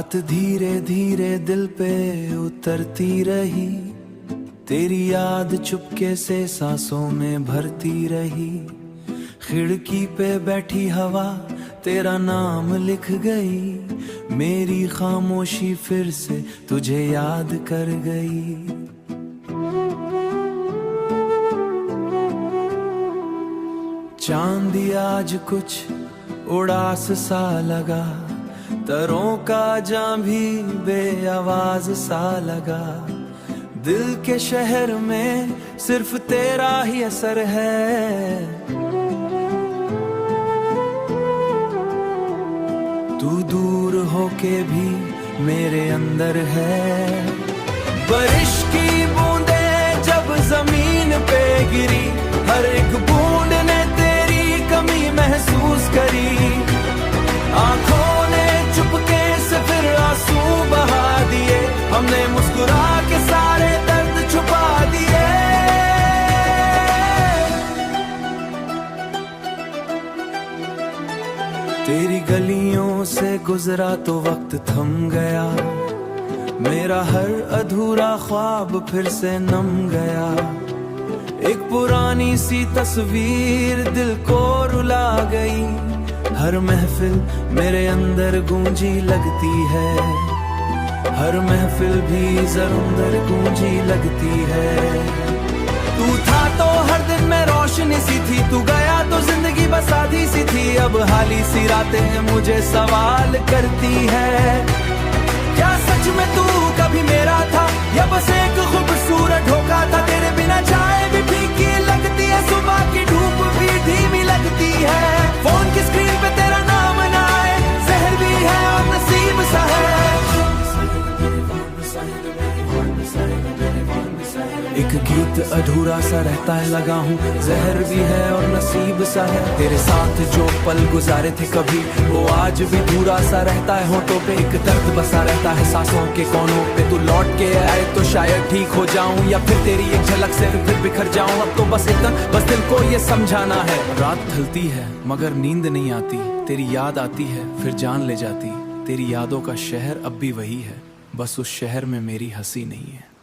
बात धीरे धीरे दिल पे उतरती रही, तेरी याद चुपके से सांसों में भरती रही। खिड़की पे बैठी हवा तेरा नाम लिख गई, मेरी खामोशी फिर से तुझे याद कर गई। चांदी आज कुछ उदास सा लगा, तारों का जां भी बेआवाज सा लगा। दिल के शहर में सिर्फ तेरा ही असर है, तू दूर होके भी मेरे अंदर है। बारिश की बूंदे जब जमीन पे गिरी, हर एक बूंद ने तेरी कमी महसूस करी। आंखों ने चुपके से फिर आंसू बहा दिए, हमने मुस्कुरा के सारे दर्द छुपा दिए। तेरी गलियों से गुजरा तो वक्त थम गया, मेरा हर अधूरा ख्वाब फिर से नम गया। एक पुरानी सी तस्वीर दिल को रुला गई, हर महफिल मेरे अंदर गूंजी लगती है, हर महफिल भी जरूर गूंजी लगती है। तू था तो हर दिन में रोशनी सी थी, तू गया तो जिंदगी बस आधी सी थी। अब हाली सी रातें मुझे सवाल करती है, क्या सच में तू कभी मेरा था या बस एक खूबसूरत धोखा था। तेरे बिना चाय भी फीकी लगती है, सुबह की धूप भी धीमी लगती है। फोन की स्क्रीन पे तेरा नाम ना आए, जहर भी है और नसीब सा है। एक गीत अधूरा सा रहता है लगा हूँ, जहर भी है और नसीब सा है। तेरे साथ जो पल गुजारे थे कभी, वो आज भी पूरा सा रहता है। होठों पे एक दर्द बसा रहता है, सांसों के कोनों पे। तू लौट के आए तो शायद ठीक हो जाऊं, या फिर तेरी एक झलक से फिर बिखर जाऊं। अब तो बस बस दिल को ये समझाना है, रात ढलती है मगर नींद नहीं आती। तेरी याद आती है फिर जान ले जाती, तेरी यादों का शहर अब भी वही है, बस उस शहर में मेरी हंसी नहीं है।